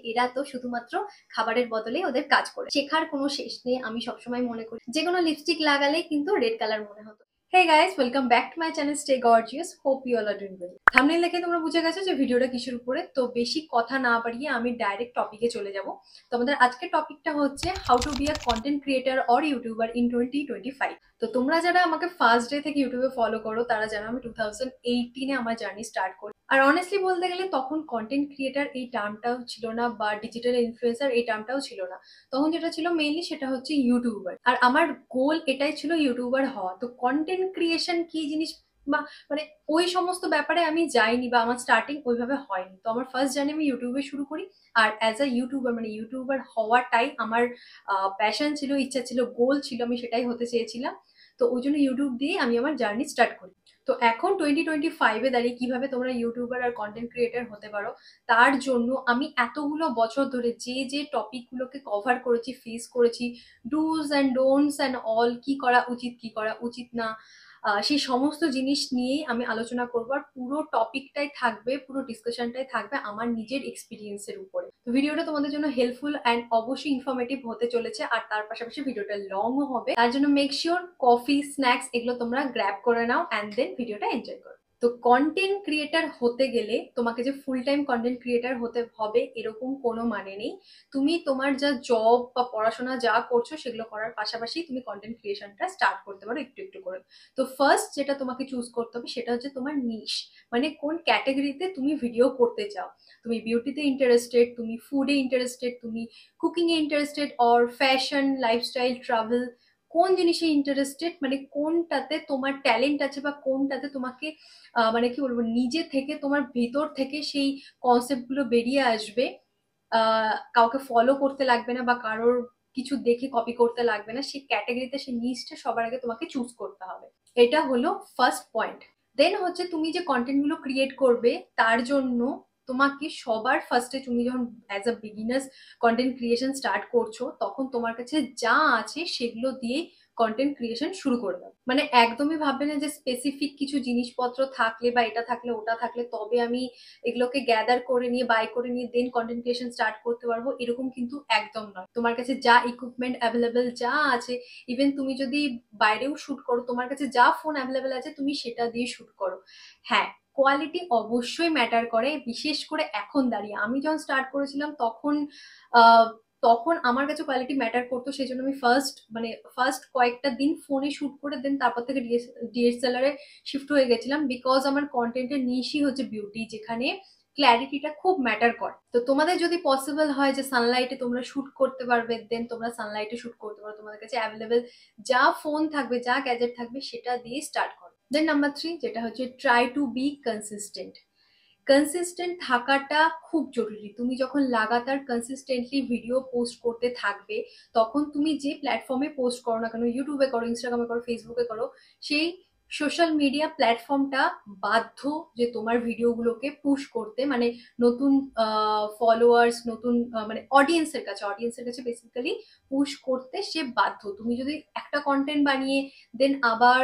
এরা তো শুধুমাত্র খাবারের বদলে ওদের কাজ করে, শেখার কোনো শেষ নেই। আমি সবসময় মনে করি যে কোনো লিপস্টিক লাগালেই কিন্তু রেড কালার মনে হতো। Hey guys, welcome back to my channel stay gorgeous. Hope you all are doing well. Thumbnail দেখে তোমরা বুঝে গেছো যে ভিডিওটা কিসের উপরে। তো বেশি কথা না বাড়িয়ে আমি ডাইরেক্ট টপিকে চলে যাব। তো আমাদের আজকের টপিকটা হচ্ছে how to be a content creator or YouTuber in 2025। তো তোমরা যারা আমাকে ফার্স্ট ডে থেকে ইউটিউবে ফলো করো তারা জানো আমি 2018-এ আমার জার্নি স্টার্ট করি। আর অনেস্টলি বলতে গেলে তখন কন্টেন্ট ক্রিয়েটার এই টার্মটাও ছিল না, বা ডিজিটাল ইনফ্লুয়েন্সার এই টার্মটাও ছিল না। তখন যেটা ছিল মেইনলি সেটা হচ্ছে ইউটিউবার, আর আমার গোল এটাই ছিল ইউটিউবার হওয়া। তো কন্টেন্ট ক্রিয়েশন কি জিনিস বা মানে ওই সমস্ত ব্যাপারে আমি যাইনি, বা আমার স্টার্টিং ওইভাবে হয়নি। তো আমার ফার্স্ট জার্নি আমি ইউটিউবে শুরু করি। আর অ্যাজ আ ইউটিউবার মানে ইউটিউবার হওয়াটাই আমার প্যাশন ছিল, ইচ্ছা ছিল, গোল ছিল, আমি সেটাই হতে চেয়েছিলাম। তো ওই জন্য ইউটিউব দিয়ে আমি আমার জার্নি স্টার্ট করি। তো এখন 2025-এ দাঁড়িয়ে কিভাবে তোমরা ইউটিউবার আর কন্টেন্ট ক্রিয়েটার হতে পারো, তার জন্য আমি এতগুলো বছর ধরে যে যে টপিকগুলোকে কভার করেছি, ফেস করেছি, dos and don'ts and all, কি করা উচিত কি করা উচিত না, সেই সমস্ত জিনিস নিয়েই আমি আলোচনা করবো। আর পুরো টপিকটাই থাকবে, পুরো ডিসকাশনটাই থাকবে আমার নিজের এক্সপিরিয়েন্সের উপরে। তো ভিডিওটা তোমাদের জন্য হেল্পফুল অ্যান্ড অবশ্যই ইনফরমেটিভ হতে চলেছে। আর তার পাশাপাশি ভিডিওটা লংও হবে, তার জন্য মেক শিওর কফি, স্ন্যাক্স এগুলো তোমরা গ্র্যাব করে নাও অ্যান্ড দেন ভিডিওটা এনজয় করো। তো কন্টেন্ট ক্রিয়েটার হতে গেলে তোমাকে যে ফুল টাইম কন্টেন্ট ক্রিয়েটার হতে হবে এরকম কোনো মানে নেই। তুমি তোমার যা জব বা পড়াশোনা যা করছো সেগুলো করার পাশাপাশি তুমি কন্টেন্ট ক্রিয়েশনটা স্টার্ট করতে পারো একটু একটু করে। তো ফার্স্ট যেটা তোমাকে চুজ করতে হবে সেটা হচ্ছে তোমার নিশ, মানে কোন ক্যাটাগরিতে তুমি ভিডিও করতে চাও। তুমি বিউটিতে ইন্টারেস্টেড, তুমি ফুডে ইন্টারেস্টেড, তুমি cooking A interested, or fashion, lifestyle, travel, কোন জিনিসে ইন্টারেস্টেড, মানে কোনটাতে তোমার ট্যালেন্ট আছে, বা কোনটাতে তোমাকে মানে কি বলবো, নিজে থেকে তোমার ভেতর থেকে সেই কনসেপ্ট গুলো বেরিয়ে আসবে। কাউকে ফলো করতে লাগবে না, বা কারোর কিছু দেখে কপি করতে লাগবে না। সেই ক্যাটাগরিতে সেই নিচটা সবার আগে তোমাকে চুজ করতে হবে। এটা হলো ফার্স্ট পয়েন্ট। দেন হচ্ছে তুমি যে কন্টেন্ট গুলো ক্রিয়েট করবে তার জন্য তোমাকে সবার ফার্স্টে, তুমি যখন as a beginners content creation start করছো তখন তোমার কাছে যা আছে সেগুলো দিয়ে কন্টেন্ট ক্রিয়েশন শুরু করে দাও। মানে একদমই ভাববে না যে স্পেসিফিক কিছু জিনিসপত্র থাকলে বা এটা থাকলে ওটা থাকলে তবে আমি এগুলোকে গ্যাদার করে নিয়ে, বাই করে নিয়ে দেন কন্টেন্ট ক্রিয়েশন স্টার্ট করতে পারবো, এরকম কিন্তু একদম নয়। তোমার কাছে যা ইকুইপমেন্ট অ্যাভেলেবেল যা আছে, ইভেন তুমি যদি বাইরেও শুট করো, তোমার কাছে যা ফোন অ্যাভেলেবেল আছে তুমি সেটা দিয়ে শুট করো। হ্যাঁ, কোয়ালিটি অবশ্যই ম্যাটার করে, বিশেষ করে এখন দাঁড়িয়ে। আমি যখন স্টার্ট করেছিলাম তখন আহ, তখন আমার কাছে কোয়ালিটি ম্যাটার করতো, সেই জন্য আমি ফার্স্ট কয়েকটা দিন ফোনে শুট করে দেন তারপর থেকে ডিএসএলআর এ শিফট হয়ে গেছিলাম। বিকজ আমার কন্টেন্টের নিশই হচ্ছে বিউটি, যেখানে ক্ল্যারিটিটা খুব ম্যাটার করে। তো তোমাদের যদি পসিবল হয় যে সানলাইটে তোমরা শুট করতে পারবে, দেন তোমরা সানলাইটে শুট করতে পারো। তোমাদের কাছে অ্যাভেলেবেল যা ফোন থাকবে, যা গ্যাজেট থাকবে সেটা দিয়ে স্টার্ট করো। দেন নাম্বার 3 যেটা হচ্ছে try to B consistent. Consistent থাকাটা খুব জরুরি। তুমি যখন লাগাতার কনসিস্টেন্টলি ভিডিও পোস্ট করতে থাকবে, তখন তুমি যে প্ল্যাটফর্মে পোস্ট করো না কেন, ইউটিউবে করো, ইনস্টাগ্রামে করো, ফেসবুকে করো, সেই সোশ্যাল মিডিয়া প্ল্যাটফর্মটা বাধ্য যে তোমার ভিডিওগুলোকে পুশ করতে, মানে নতুন ফলোয়ার্স, নতুন মানে অডিয়েন্সের কাছে বেসিক্যালি পুশ করতে সে বাধ্য। তুমি যদি একটা কন্টেন্ট বানিয়ে দেন আবার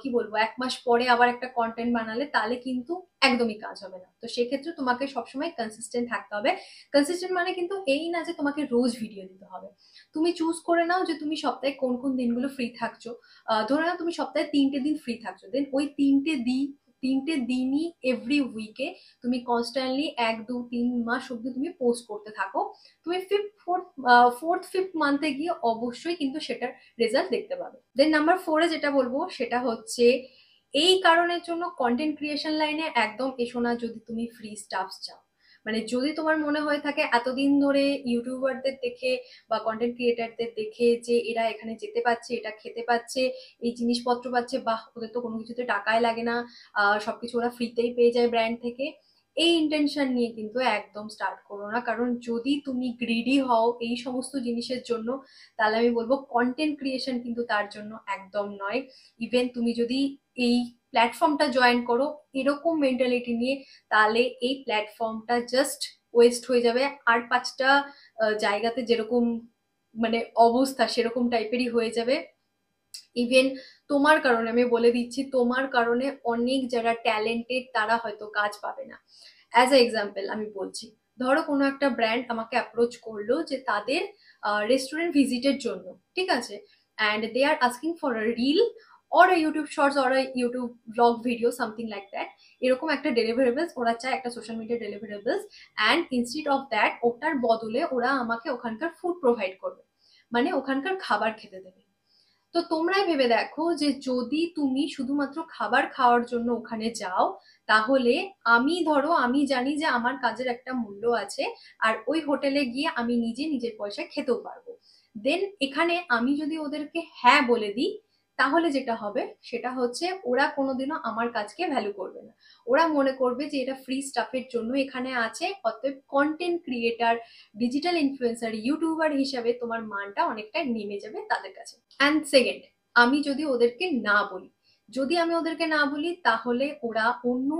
কি বলবো 1 মাস পরে আবার একটা কন্টেন্ট বানালে, তাহলে কিন্তু একদমই কাজ হবে না। তো সেক্ষেত্রে তোমাকে সবসময় কনসিস্টেন্ট থাকতে হবে। কনসিস্টেন্ট মানে কিন্তু এই না যে তোমাকে রোজ ভিডিও দিতে হবে। তুমি চুজ করে নাও যে তুমি সপ্তাহে কোন কোন দিনগুলো ফ্রি থাকছো। ধরে নাও তুমি সপ্তাহে 3টে দিন ফ্রি থাকছো, দেন ওই 3টে দিনই এভরি উইকে তুমি কনস্ট্যান্টলি 1 2 3 মাস অব্দি তুমি পোস্ট করতে থাকো। তুমি ফোর্থ ফিফথ মান্থে গিয়ে অবশ্যই কিন্তু সেটার রেজাল্ট দেখতে পাবে। দেন নাম্বার 4-এ যেটা বলবো সেটা হচ্ছে, এই কারণের জন্য কন্টেন্ট ক্রিয়েশন লাইনে একদম এসো না যদি তুমি ফ্রি স্টাফ চাও। মানে যদি তোমার মনে হয়ে থাকে এতদিন ধরে ইউটিউবারদের দেখে বা কন্টেন্ট ক্রিয়েটারদের দেখে যে এরা এখানে যেতে পারছে, এটা খেতে পাচ্ছে, এই জিনিসপত্র পাচ্ছে, বাহ ওদের তো কোনো কিছুতে টাকাই লাগে না, সবকিছু ওরা ফ্রিতেই পেয়ে যায় ব্র্যান্ড থেকে, এই ইন্টেনশন নিয়ে কিন্তু একদম স্টার্ট করো না। কারণ যদি তুমি গ্রিডি হও এই সমস্ত জিনিসের জন্য, তাহলে আমি বলবো কন্টেন্ট ক্রিয়েশন কিন্তু তার জন্য একদম নয়। ইভেন তুমি যদি এই প্ল্যাটফর্মটা জয়েন করো এরকম মেন্টালিটি নিয়ে, তাহলে এই প্ল্যাটফর্মটা জাস্ট ওয়েস্ট হয়ে যাবে। আর 5টা জায়গাতে যেরকম মানে অবস্থা সেরকম টাইপেরই হয়ে যাবে। ইভেন তোমার কারণে আমি বলে দিচ্ছি, তোমার কারণে অনেক যারা ট্যালেন্টেড তারা হয়তো কাজ পাবে না। অ্যাজ এ এক্সাম্পল আমি বলছি, ধরো কোনো একটা ব্র্যান্ড আমাকে অ্যাপ্রোচ করলো যে তাদের রেস্টুরেন্ট ভিজিটের জন্য, ঠিক আছে, and they are asking for a reel or a YouTube shorts or a YouTube vlog video something like that. এরকম একটা ডেলিভারেবলস ওরা চায়, একটা social media deliverables, and instead of that ওটার বদলে ওরা আমাকে ওখানকার ফুড প্রোভাইড করবে, মানে ওখানকার খাবার খেতে দেবে। তো তোমরাই ভেবে দেখো যে যদি তুমি শুধুমাত্র খাবার খাওয়ার জন্য ওখানে যাও, তাহলে আমি জানি যে আমার কাজের একটা মূল্য আছে, আর ওই হোটেলে গিয়ে আমি নিজে নিজের পয়সায় খেতেও পারবো। দেন এখানে আমি যদি ওদেরকে হ্যাঁ বলে দিই, তাহলে যেটা হবে সেটা হচ্ছে ওরা কোনোদিনও আমার কাজকে ভ্যালু করবে না। ওরা মনে করবে যে এটা ফ্রি স্টাফের জন্য এখানে আছে, অতএব content creator, digital influencer, YouTuber হিসাবে তোমার মানটা অনেকটা নেমে যাবে তাদের কাছে। অ্যান্ড সেকেন্ড, আমি যদি ওদেরকে না বলি, তাহলে ওরা অন্য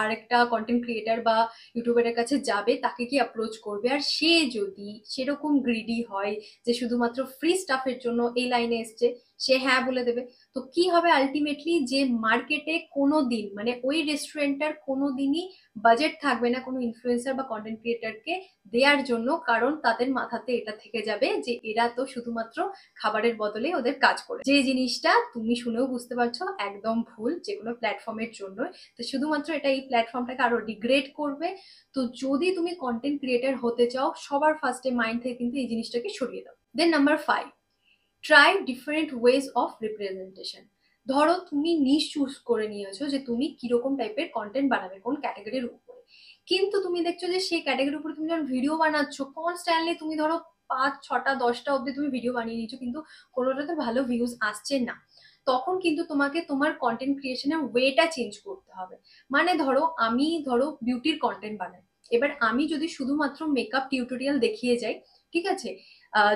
আরেকটা কন্টেন্ট ক্রিয়েটার বা ইউটিউবারের কাছে যাবে, তাকে কি অ্যাপ্রোচ করবে, আর সে যদি সেরকম গ্রিডি হয় যে শুধুমাত্র ফ্রি স্টাফের জন্য এই লাইনে এসছে, সে হ্যাঁ বলে দেবে। তো কি হবে আলটিমেটলি, যে মার্কেটে কোনো দিন, মানে ওই রেস্টুরেন্টটার কোনো দিনই বাজেট থাকবে না কোনো ইনফ্লুয়েন্সার বা কন্টেন্ট ক্রিয়েটারকে দেওয়ার জন্য, কারণ তাদের মাথাতে এটা থেকে যাবে যে এরা তো শুধুমাত্র খাবারের বদলে ওদের কাজ করে। যে জিনিসটা তুমি শুনেও বুঝতে পারছো একদম ভুল যে কোনো প্ল্যাটফর্মের জন্য। তো শুধুমাত্র এটা এই প্ল্যাটফর্মটাকে আরো ডিগ্রেড করবে। তো যদি তুমি কন্টেন্ট ক্রিয়েটার হতে চাও, সবার ফার্স্টে মাইন্ড থেকে কিন্তু এই জিনিসটাকে সরিয়ে দাও। Then number 5, try different ways of representation. ধরো তুমি নিশ চুজ করে নিয়েছো যে তুমি কিরকম টাইপের কন্টেন্ট বানাবে, কোন ক্যাটাগরির উপরে, কিন্তু তুমি দেখছো যে সেই ক্যাটাগরির উপরে তুমি যখন ভিডিও বানাচ্ছ কনস্ট্যান্টলি, তুমি ধরো 5, 6টা 10টা অব্দি তুমি ভিডিও বানিয়ে নিচ্ছ, কিন্তু কোনোটাতে ভালো ভিউজ আসছে না, তখন কিন্তু তোমাকে তোমার কন্টেন্ট ক্রিয়েশনের ওয়েটা চেঞ্জ করতে হবে। মানে ধরো বিউটির কন্টেন্ট বানাই, এবার আমি যদি শুধুমাত্র মেকআপ টিউটোরিয়াল দেখিয়ে যাই, ঠিক আছে,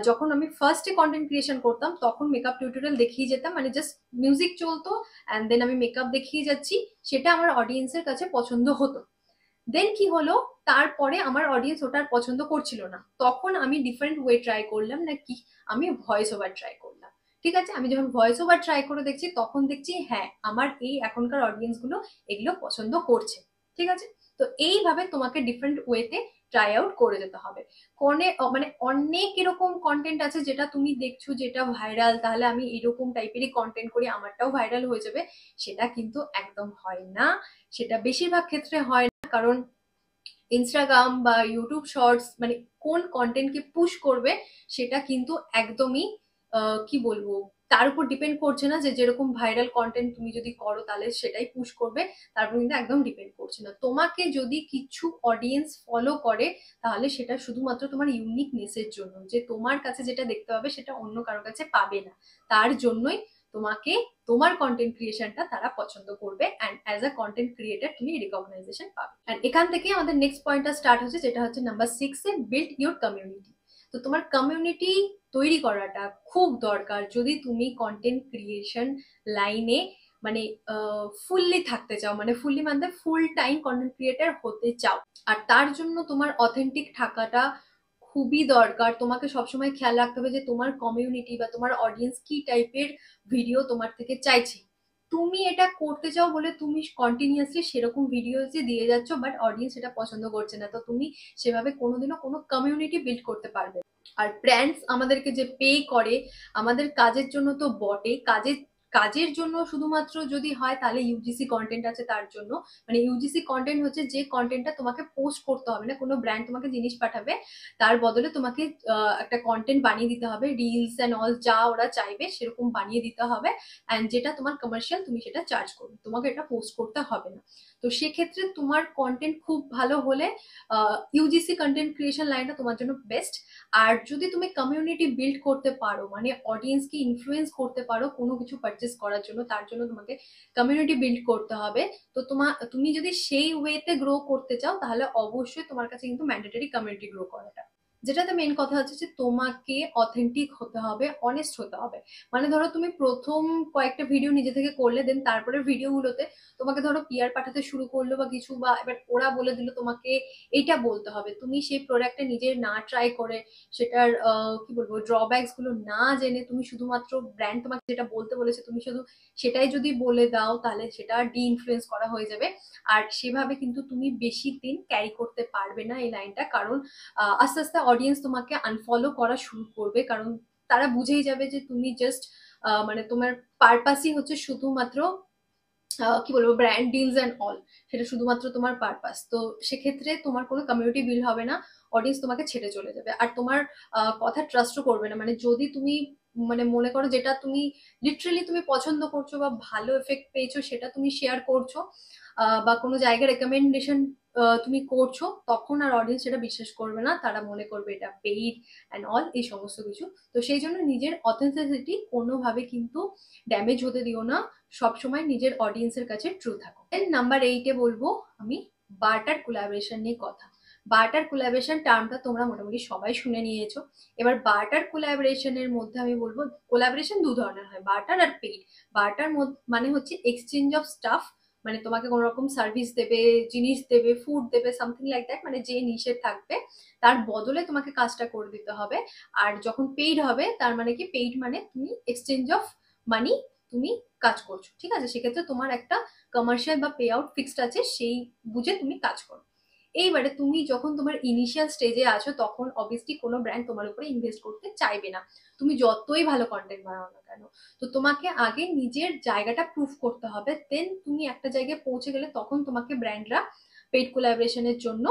যখন আমি ফার্স্টে কন্টেন্ট ক্রিয়েশন করতাম তখন মেকআপ টিউটোরিয়াল দেখিয়ে যেতাম, মানে জাস্ট মিউজিক চলতো অ্যান্ড দেন আমি মেকআপ দেখিয়ে যাচ্ছি, সেটা আমার অডিয়েন্সের কাছে পছন্দ হতো। দেন কি হলো, তারপরে আমার অডিয়েন্স ওটার পছন্দ করছিল না, তখন আমি ডিফারেন্ট ওয়ে ট্রাই করলাম, নাকি আমি ভয়েস ওভার ট্রাই করলাম। ঠিক আছে, আমি যখন ভয়েস ওভার ট্রাই করে দেখছি, তখন দেখছি হ্যাঁ আমার এই এখনকার অডিয়েন্স গুলো এগুলো পছন্দ করছে। ঠিক আছে, তো এইভাবে তোমাকে ডিফারেন্ট ওয়েতে ট্রাই আউট করে যেতে হবে। মানে অনেক এরকম কন্টেন্ট আছে যেটা তুমি দেখছো যেটা ভাইরাল, তাহলে আমি এরকম টাইপেরই কন্টেন্ট করি আমারটাও ভাইরাল হয়ে যাবে, সেটা কিন্তু একদম হয় না। সেটা বেশিরভাগ ক্ষেত্রে হয় না, কারণ ইনস্টাগ্রাম বা ইউটিউব শর্টস মানে কোন কন্টেন্টকে পুশ করবে সেটা কিন্তু একদমই কি বলবো, তার উপর ডিপেন্ড করছে না। যে যেরকম ভাইরাল কন্টেন্ট তুমি যদি করো তাহলে সেটাই পুশ করবে, তারপর কিন্তু একদম ডিপেন্ড করছে না। তোমাকে যদি কিছু অডিয়েন্স ফলো করে, তাহলে সেটা শুধুমাত্র তোমার ইউনিকনেসের জন্য, যে তোমার কাছে যেটা দেখতে পাবে সেটা অন্য কারোর কাছে পাবে না, তার জন্যই তোমাকে তোমার কন্টেন্ট ক্রিয়েশনটা তারা পছন্দ করবে, and as a content creator তুমি রিকগনাইজেশন পাবে। অ্যান্ড এখান থেকে আমাদের নেক্সট পয়েন্টটা স্টার্ট হচ্ছে, যেটা হচ্ছে নাম্বার 6-এ, বিল্ড ইউর কমিউনিটি। তো তোমার কমিউনিটি তৈরি করাটা খুব দরকার যদি তুমি কন্টেন্ট ক্রিয়েশন লাইনে মানে ফুললি থাকতে চাও, মানে ফুললি মানে ফুল টাইম কন্টেন্ট ক্রিয়েটার হতে চাও। আর তার জন্য তোমার অথেন্টিক থাকাটা খুবই দরকার। তোমাকে সবসময় খেয়াল রাখতে হবে যে তোমার কমিউনিটি বা তোমার অডিয়েন্স কি টাইপের ভিডিও তোমার থেকে চাইছে। তুমি এটা করতে চাও বলে তুমি কন্টিনিউয়াসলি সেরকম ভিডিও যে দিয়ে যাচ্ছ, বাট অডিয়েন্স সেটা পছন্দ করছে না, তো তুমি সেভাবে কোনোদিনও কোনো কমিউনিটি বিল্ড করতে পারবে। আর ব্র্যান্ডস আমাদেরকে যে পে করে আমাদের কাজের জন্য তো বটে, কাজের জন্য শুধুমাত্র যদি হয় তাহলে ইউজিসি কন্টেন্ট আছে তার জন্য। মানে ইউজিসি কন্টেন্ট হচ্ছে যে কন্টেন্টটা তোমাকে পোস্ট করতে হবে না, কোনো ব্র্যান্ড তোমাকে জিনিস পাঠাবে, তার বদলে তোমাকে একটা কন্টেন্ট বানিয়ে দিতে হবে, রিলস অ্যান্ড অল যা ওরা চাইবে সেরকম বানিয়ে দিতে হবে, অ্যান্ড যেটা তোমার কমার্শিয়াল তুমি সেটা চার্জ করবে, তোমাকে এটা পোস্ট করতে হবে না। তো সেক্ষেত্রে তোমার কন্টেন্ট খুব ভালো হলে ইউজিসি কন্টেন্ট ক্রিয়েশন লাইনটা তোমার জন্য বেস্ট। আর যদি তুমি কমিউনিটি বিল্ড করতে পারো, মানে অডিয়েন্সকে ইনফ্লুয়েন্স করতে পারো কোনো কিছু পারচেস করার জন্য, তার জন্য তোমাকে কমিউনিটি বিল্ড করতে হবে। তো তুমি যদি সেই ওয়েতে গ্রো করতে চাও, তাহলে অবশ্যই তোমার কাছে কিন্তু ম্যান্ডেটরি কমিউনিটি গ্রো করাটা। যেটাতে মেন কথা হচ্ছে যে তোমাকে অথেন্টিক হতে হবে, অনেস্ট হতে হবে। মানে ধরো তুমি প্রথম কয়েকটা ভিডিও নিজে থেকে করলে, দেন তারপরে ভিডিওগুলোতে তোমাকে ধরো পিআর পাঠাতে শুরু করলো বা কিছু, বা এবার ওরা বলে দিল তোমাকে এইটা বলতে হবে, তুমি সেই প্রোডাক্টটা নিজে না ট্রাই করে, সেটার কি বলবো ড্রব্যাকস গুলো না জেনে তুমি শুধুমাত্র ব্র্যান্ড তোমাকে যেটা বলতে বলেছে তুমি শুধু সেটাই যদি বলে দাও, তাহলে সেটা ডি ইনফ্লুয়েন্স করা হয়ে যাবে। আর সেভাবে কিন্তু তুমি বেশি দিন ক্যারি করতে পারবে না এই লাইনটা, কারণ আস্তে আস্তে অডিয়েন্স তোমাকে আনফলো করা শুরু করবে, কারণ তারা বুঝেই যাবে যে তুমি জাস্ট মানে তোমার পারপাসই হচ্ছে শুধুমাত্র কি বলবো ব্র্যান্ড ডিলস অ্যান্ড অল, সেটা শুধুমাত্র তোমার পারপাস। তো সেক্ষেত্রে তোমার কোনো কমিউনিটি বিল্ড হবে না, অডিয়েন্স তোমাকে ছেড়ে চলে যাবে, আর তোমার কথা ট্রাস্টও করবে না। মানে যদি তুমি মানে মনে করো যেটা তুমি লিটারালি তুমি পছন্দ করছো বা ভালো এফেক্ট পেয়েছো সেটা তুমি শেয়ার করছো, বা কোনো জায়গায় রেকমেন্ডেশন তুমি করছো, তখন আর অডিয়েন্স সেটা বিশ্বাস করবে না, তারা মনে করবে এটা পেইড অ্যান্ড অল এই সমস্ত কিছু। তো সেই জন্য নিজের অথেন্টিসিটি কোনোভাবে কিন্তু ড্যামেজ হতে দিও না, সবসময় নিজের অডিয়েন্সের কাছে ট্রু থাকো। দেন নাম্বার 8-এ বলবো আমি বার্টার কোলাবোরেশন নিয়ে কথা। বার্টার কোলাবোরেশন টার্মটা তোমরা মোটামুটি সবাই শুনে নিয়েছো। এবার বার্টার কোলাবোরেশনের মধ্যে আমি বলবো কোলাবোরেশন দু ধরনের হয়, বার্টার আর পেইড। বার্টার মানে হচ্ছে এক্সচেঞ্জ অফ স্টাফ, মানে তোমাকে কোনো রকম সার্ভিস দেবে, জিনিস দেবে, ফুড দেবে, সামথিং লাইক দ্যাট, মানে যে নিশের থাকবে তার বদলে তোমাকে কাজটা করে দিতে হবে। আর যখন পেইড হবে তার মানে কি, পেইড মানে তুমি এক্সচেঞ্জ অফ মানি তুমি কাজ করছো, ঠিক আছে, সেক্ষেত্রে তোমার একটা কমার্শিয়াল বা পে আউট ফিক্সড আছে, সেই বুঝে তুমি কাজ করো। এইবারে তুমি যখন তোমার ইনিশিয়াল স্টেজে আছো তখন অবভিয়াসলি কোনো ব্র্যান্ড তোমার উপরে ইনভেস্ট করতে চাইবে না, তুমি যতই ভালো কন্টেন্ট বানাও না কেন। তো তোমাকে আগে নিজের জায়গাটা প্রুফ করতে হবে, দেন তুমি একটা জায়গায় পৌঁছে গেলে তখন তোমাকে ব্র্যান্ডরা পেইড কোলাবোরেশনের জন্য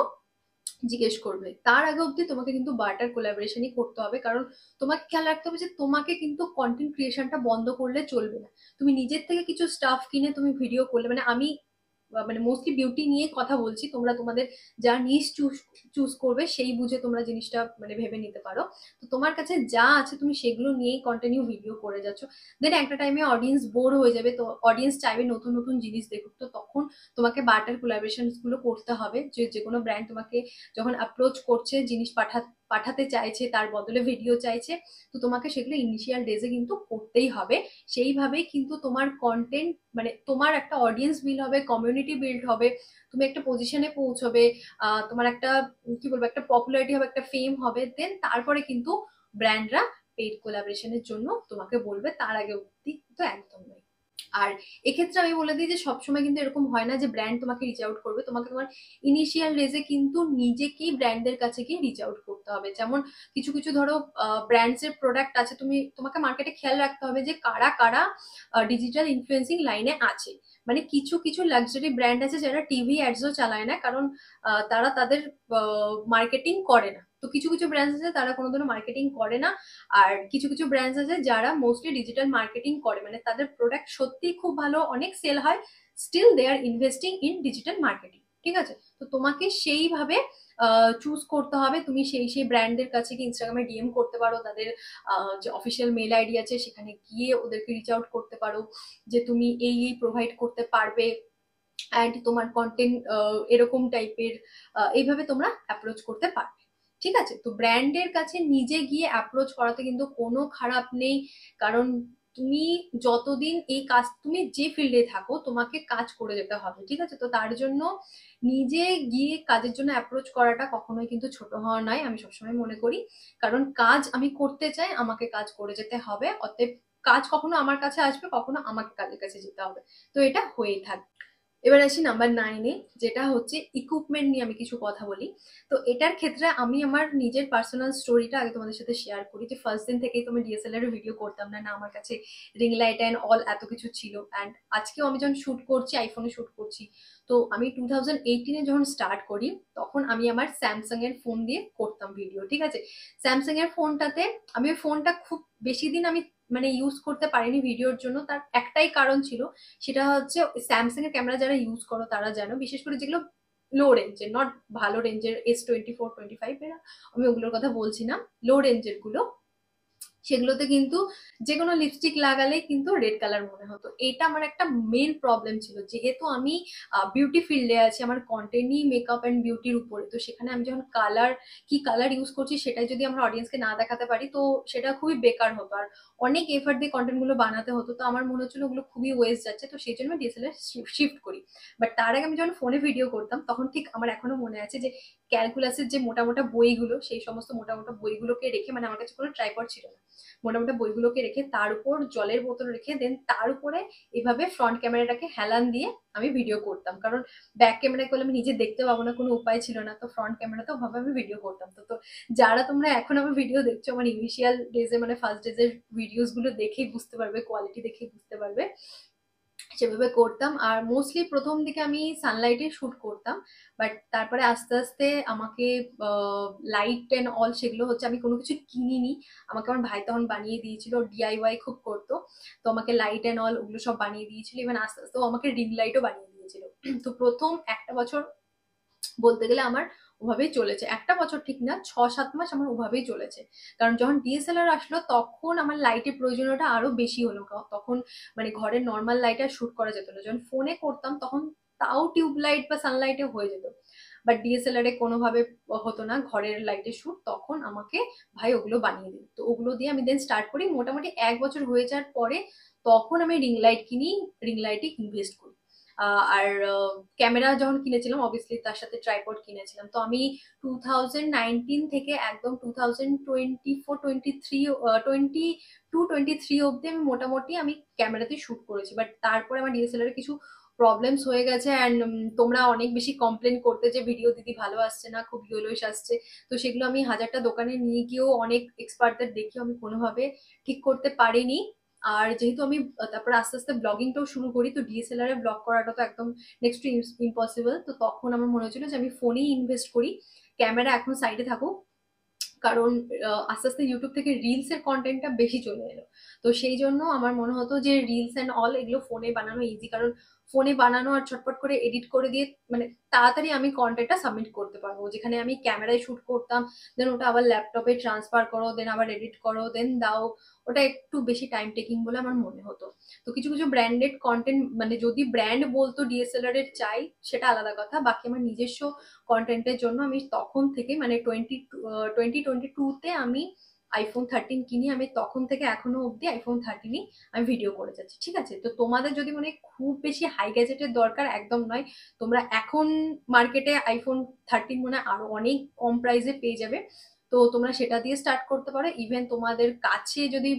জিজ্ঞেস করবে। তার আগে অব্দি তোমাকে কিন্তু বার্টার কোলাবোরেশনই করতে হবে, কারণ তোমাকে খেয়াল রাখতে হবে যে তোমাকে কিন্তু কন্টেন্ট ক্রিয়েশনটা বন্ধ করলে চলবে না। তুমি নিজের থেকে কিছু স্টাফ কিনে তুমি ভিডিও করলে, মানে আমি মানে মোস্টলি বিউটি নিয়ে কথা বলছি, তোমরা তোমাদের যা নিশ চুজ করবে সেই বুঝে তোমরা জিনিসটা মানে ভেবে নিতে পারো। তো তোমার কাছে যা আছে তুমি সেগুলো নিয়েই কন্টিনিউ ভিডিও করে যাচ্ছ, দেন একটা টাইমে অডিয়েন্স বোর হয়ে যাবে, তো অডিয়েন্স চাইবে নতুন নতুন জিনিস দেখুক, তো তখন তোমাকে বার্টার কোলাবোরেশন গুলো করতে হবে। যে কোনো ব্র্যান্ড তোমাকে যখন অ্যাপ্রোচ করছে, জিনিস পাঠাতে চাইছে, তার বদলে ভিডিও চাইছে, তো তোমাকে সেগুলো ইনিশিয়াল ডেজে কিন্তু করতেই হবে। সেইভাবেই কিন্তু তোমার কন্টেন্ট মানে তোমার একটা অডিয়েন্স বিল্ড হবে, কমিউনিটি বিল্ড হবে, তুমি একটা পজিশনে পৌঁছবে, তোমার একটা কি বলবো একটা পপুলারিটি হবে, একটা ফেম হবে, দেন তারপরে কিন্তু ব্র্যান্ডরা পেইড কোলাবোরেশনের জন্য তোমাকে বলবে, তার আগে অব্দি তো একদম নয়। আর এক্ষেত্রে আমি বলে দিই যে সবসময় কিন্তু এরকম হয় না যে ব্র্যান্ড তোমাকে রিচ আউট করবে, তোমাকে তোমার ইনিশিয়াল রেজে কিন্তু নিজেকেই ব্র্যান্ডের কাছে গিয়ে রিচ আউট করতে হবে। যেমন কিছু কিছু ধরো ব্র্যান্ডস এর প্রোডাক্ট আছে, তোমাকে মার্কেটে খেয়াল রাখতে হবে যে কারা কারা ডিজিটাল ইনফ্লুয়েন্সিং লাইনে আছে। মানে কিছু কিছু লাক্সারি ব্র্যান্ড আছে যারা টিভি অ্যাডসও চালায় না, কারণ তারা তাদের মার্কেটিং করে না। তো কিছু কিছু ব্র্যান্ডস আছে তারা কোনো ধরনের মার্কেটিং করে না, আর কিছু কিছু ব্র্যান্ডস আছে যারা মোস্টলি ডিজিটাল মার্কেটিং করে, মানে তাদের প্রোডাক্ট সত্যি খুব ভালো, অনেক সেল হয়, still they are investing in digital marketing, ঠিক আছে। তো তোমাকে সেইভাবে চুজ করতে হবে, তুমি সেই সেই ব্র্যান্ডের কাছে গিয়ে ইনস্টাগ্রামে ডিএম করতে পারো, তাদের যে অফিসিয়াল মেল আইডি আছে সেখানে গিয়ে ওদেরকে রিচ আউট করতে পারো যে তুমি এই এই প্রোভাইড করতে পারবে, অ্যান্ড তোমার কন্টেন্ট এরকম টাইপের, এইভাবে তোমরা অ্যাপ্রোচ করতে পারবে, ঠিক আছে। তো ব্র্যান্ডের কাছে নিজে গিয়ে অ্যাপ্রোচ করাতে কিন্তু কোনো খারাপ নেই, কারণ তুমি যতদিন এই কাজ, তুমি যে ফিল্ডে থাকো তোমাকে কাজ করে যেতে হবে, ঠিক আছে। তো তার জন্য নিজে গিয়ে কাজের জন্য অ্যাপ্রোচ করাটা কখনোই কিন্তু ছোট হওয়া নয়, আমি সবসময় মনে করি, কারণ কাজ আমি করতে চাই, আমাকে কাজ করে যেতে হবে, অতএব কাজ কখনো আমার কাছে আসবে, কখনো আমাকে কাজের কাছে যেতে হবে, তো এটা হয়েই থাকবে। এবার আসি নাম্বার 9-এ, যেটা হচ্ছে ইকুইপমেন্ট নিয়ে আমি কিছু কথা বলি। তো এটার ক্ষেত্রে আমি আমার নিজের পার্সোনাল স্টোরিটা আগে তোমাদের সাথে শেয়ার করি, যে ফার্স্ট দিন থেকেই তো আমি ডিএসএলআর এর ভিডিও করতাম না, না আমার কাছে রিং লাইট অ্যান্ড অল এত কিছু ছিল, অ্যান্ড আজকেও আমি যখন শুট করছি আইফোনে শুট করছি। তো আমি 2018-এ যখন স্টার্ট করি তখন আমি আমার স্যামসাং এর ফোন দিয়ে করতাম ভিডিও, ঠিক আছে। স্যামসাং এর ফোনটাতে আমি ওই ফোনটা খুব বেশি দিন আমি মানে ইউজ করতে পারিনি ভিডিওর জন্য, তার একটাই কারণ ছিল, সেটা হচ্ছে স্যামসাং এর ক্যামেরা যারা ইউজ করো তারা জানো, বিশেষ করে যেগুলো লো রেঞ্জের, নট ভালো রেঞ্জের S24 25 এরা, আমি ওগুলোর কথা বলছি না, লো রেঞ্জের গুলো, সেগুলোতে কিন্তু যে কোনো লিপস্টিক লাগালেই কিন্তু রেড কালার মনে হতো। এটা আমার একটা মেন প্রবলেম ছিল, যেহেতু আমি বিউটি ফিল্ডে আছি, আমার কন্টেন্টই মেকআপ অ্যান্ড বিউটির উপরে, তো সেখানে আমি যখন কি কালার ইউজ করছি সেটাই যদি আমরা অডিয়েন্সকে না দেখাতে পারি তো সেটা খুবই বেকার হতো, আর অনেক এফার্ট দিয়ে কন্টেন্ট গুলো বানাতে হতো। তো আমার মনে হচ্ছিল ওগুলো খুবই ওয়েস্ট যাচ্ছে, তো সেই জন্য ডিএসএলআর শিফট করি। বাট তার আগে আমি যখন ফোনে ভিডিও করতাম তখন ঠিক আমার এখনো মনে আছে যে ক্যালকুলাসের যে মোটা মোটা বইগুলো, সেই সমস্ত মোটা মোটা বইগুলোকে রেখে, মানে আমার কাছে কোনো ট্রাইপড ছিল না, মোটামুটি বইগুলোকে রেখে তার উপর জলের বোতল রেখে দেন তার উপরে এভাবে ফ্রন্ট ক্যামেরাটাকে হেলান দিয়ে আমি ভিডিও করতাম, কারণ ব্যাক ক্যামেরা করলে আমি নিজে দেখতে পাবো না, কোনো উপায় ছিল না, তো ফ্রন্ট ক্যামেরাতেও ভাবে আমি ভিডিও করতাম। তো যারা তোমরা এখন আমার ভিডিও দেখছো, আমার ইনিশিয়াল ডেজে মানে ফার্স্ট ডেজের ভিডিওস গুলো দেখেই বুঝতে পারবে, কোয়ালিটি দেখেই বুঝতে পারবে, সেভাবে করতাম। আর মোস্টলি প্রথম দিকে আমি সানলাইটে শুট করতাম, বাট তারপরে আস্তে আস্তে আমাকে লাইট অ্যান্ড অল সেগুলো হচ্ছে আমি কোনো কিছু কিনিনি, আমাকে আমার ভাই তখন বানিয়ে দিয়েছিল, ডিআইওয়াই খুব করতো, তো আমাকে লাইট অ্যান্ড অল ওগুলো সব বানিয়ে দিয়েছিল, ইভেন আস্তে আস্তে ও আমাকে রিং লাইটও বানিয়ে দিয়েছিল। তো প্রথম একটা বছর বলতে গেলে আমার ওভাবেই চলেছে, একটা বছর ঠিক না, 6-7 মাস আমার ওভাবেই চলেছে। কারণ যখন ডিএসএলআর আসলো তখন আমার লাইটের প্রয়োজনীয়তা আরো বেশি হলো, তখন মানে ঘরের নর্মাল লাইট আর শুট করা যেত না, যখন ফোনে করতাম তখন তাও টিউব লাইট বা সানলাইটে হয়ে যেত, বাট ডিএসএলআর এ কোনোভাবে হতো না ঘরের লাইটে শুট, তখন আমাকে ভাই ওগুলো বানিয়ে দিল, তো ওগুলো দিয়ে আমি দেন স্টার্ট করি। মোটামুটি 1 বছর হয়ে যাওয়ার পরে তখন আমি রিং লাইট কিনি, রিং লাইটে ইনভেস্ট করি। আর ক্যামেরা যখন কিনেছিলাম অবভিয়াসলি তার সাথে ট্রাইপড কিনেছিলাম। তো আমি 2019 থেকে একদম 2024-23 22-23 অব্দি আমি মোটামুটি আমি ক্যামেরাতে শুট করেছি, বাট তারপরে আমার ডিএসএলআর এর কিছু প্রবলেমস হয়ে গেছে, অ্যান্ড তোমরা অনেক বেশি কমপ্লেন করতে যে ভিডিও দিদি ভালো আসছে না, খুব ইয়েলোইশ আসছে, তো সেগুলো আমি হাজারটা দোকানে নিয়ে গিয়েও অনেক এক্সপার্টদের দেখিও আমি কোনোভাবে ঠিক করতে পারিনি। আর যেহেতু আমি তারপর আস্তে আস্তে ব্লগিংটাও শুরু করি, তো ডিএসএলআর এ ব্লগ করাটা তো একদম নেক্সট টু ইম্পসিবল, তো তখন আমার মনে হচ্ছিল যে আমি ফোনেই ইনভেস্ট করি, ক্যামেরা এখন সাইডে থাকুক, কারণ আস্তে আস্তে ইউটিউব থেকে রিলস এর কন্টেন্টটা বেশি চলে এলো, তো সেই জন্য আমার মনে হতো যে রিলস এন্ড অল এগুলো ফোনে বানানো ইজি, কারণ ফোনে বানানো আর ছটপট করে এডিট করে দিয়ে মানে তাড়াতাড়ি আমি কন্টেন্টটা সাবমিট করতে পারবো, যেখানে আমি ক্যামেরায় শুট করতাম, দেন ওটা আবার ল্যাপটপে ট্রান্সফার করো, দেন আবার এডিট করো, দেন দাও, ওটা একটু বেশি টাইম টেকিং বলে আমার মনে হতো। তো কিছু কিছু ব্র্যান্ডেড কন্টেন্ট মানে যদি ব্র্যান্ড বলতো ডিএসএলআর এর চাই সেটা আলাদা কথা, বাকি আমার নিজস্ব কন্টেন্টের জন্য আমি তখন থেকে মানে 2022-তে আমি iPhone 13 কিনি, আমি তখন থেকে এখনো অব্দি iPhone 13ই আমি ভিডিও করে যাচ্ছি। ঠিক আছে, তো তোমাদের যদি মানে খুব বেশি হাই গ্যাজেটের দরকার একদম নয়, তোমরা এখন মার্কেটে iPhone 13 মানে আরো অনেক কম প্রাইসে পেয়ে যাবে, তো তোমরা সেটা দিয়ে স্টার্ট করতে পারো। ইভেন তোমাদের কাছে যদি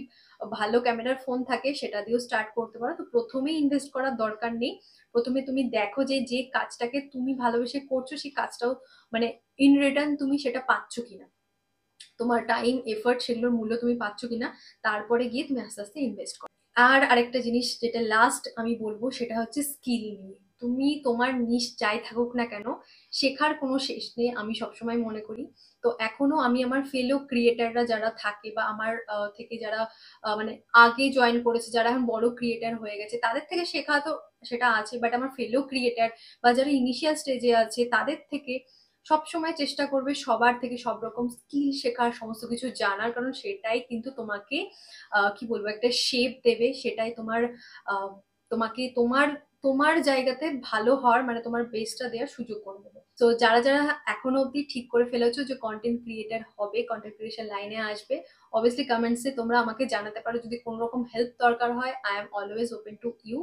ভালো ক্যামেরার ফোন থাকে সেটা দিয়েও স্টার্ট করতে পারো, তো প্রথমেই ইনভেস্ট করার দরকার নেই। প্রথমে তুমি দেখো যে যে কাজটাকে তুমি ভালোবেসে করছো সেই কাজটাও মানে ইন রিটার্ন তুমি সেটা পাচ্ছ কিনা, তোমার টাইম এফর্ট সেগুলোর মূল্য তুমি পাচ্ছ কিনা, তারপরে গিয়ে তুমি আস্তে আস্তে ইনভেস্ট করো। আর আরেকটা জিনিস যেটা লাস্ট আমি বলবো সেটা হচ্ছে স্কিল নিয়ে। তুমি তোমার নিশ যাই থাকুক না কেন, শেখার কোনো শেষ নেই আমি সবসময় মনে করি। তো এখনো আমি আমার ফেলো ক্রিয়েটাররা যারা থাকে বা আমার থেকে যারা মানে আগে জয়েন করেছে, যারা এখন বড় ক্রিয়েটার হয়ে গেছে, তাদের থেকে শেখা তো সেটা আছে, বাট আমার ফেলো ক্রিয়েটার বা যারা ইনিশিয়াল স্টেজে আছে তাদের থেকে সব সময় চেষ্টা করবে সবার থেকে সব রকম স্কিল শেখার, সমস্ত কিছু জানার, কারণ সেটাই কিন্তু তোমাকে কি বলবো একটা শেপ দেবে, সেটাই তোমার আহ, তোমাকে তোমার তোমার জায়গাতে ভালো হওয়ার মানে তোমার বেস্টটা দেওয়ার সুযোগ করে দেবে। তো যারা যারা এখনো অব্দি ঠিক করে ফেলেছো যে কন্টেন্ট ক্রিয়েটার হবে, কন্টেন্ট ক্রিয়েশন লাইনে আসবে, অবভিয়াসলি কমেন্টসে তোমরা আমাকে জানাতে পারো, যদি কোনো রকম হেল্প দরকার হয় I am always open to you,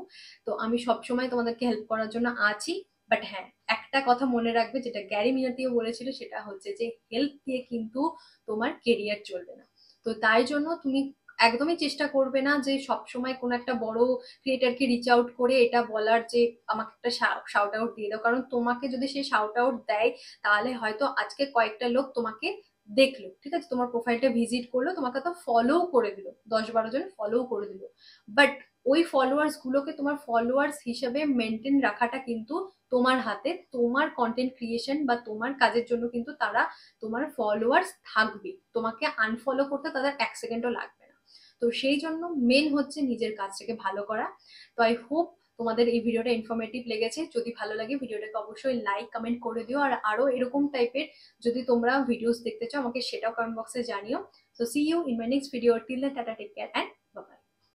তো আমি সবসময় তোমাদেরকে হেল্প করার জন্য আছি। বাট হ্যাঁ, একটা কথা মনে রাখবে যেটা গ্যারি মিনাতিও বলেছিল, সেটা হচ্ছে যে হেল্প দিয়ে কিন্তু তোমার কেরিয়ার চলবে না। তো তাই জন্য তুমি একদমই চেষ্টা করবে না যে সব সময় কোনো একটা বড় ক্রিয়েটারকে রিচ আউট করে এটা বলার যে আমাকে একটা শাউট আউট দিয়ে দাও, কারণ তোমাকে যদি সে শাউট আউট দেয় তাহলে হয়তো আজকে কয়েকটা লোক তোমাকে দেখলো, ঠিক আছে, তোমার প্রোফাইলটা ভিজিট করলো, তোমাকে তো ফলো করে দিল, 10-12 জন ফলো করে দিল, বাট ওই ফলোয়ার্স গুলোকে তোমার ফলোয়ার্স হিসেবে মেনটেন রাখাটা কিন্তু তোমার হাতে, তোমার কন্টেন্ট ক্রিয়েশন বা তোমার কাজের জন্য কিন্তু তারা তোমার ফলোয়ার্স থাকবে, তোমাকে আনফলো করতে তাদের 1 সেকেন্ডও লাগবে না। তো সেই জন্য মেন হচ্ছে নিজের কাজটাকে ভালো করা। তো আই হোপ তোমাদের এই ভিডিওটা ইনফরমেটিভ লেগেছে। যদি ভালো লাগে ভিডিওটাকে অবশ্যই লাইক কমেন্ট করে দিও, আর আরো এরকম টাইপের যদি তোমরা ভিডিওস দেখতে চাও আমাকে সেটাও কমেন্ট বক্সে জানিও। So see you in my next video, till then tata, take care and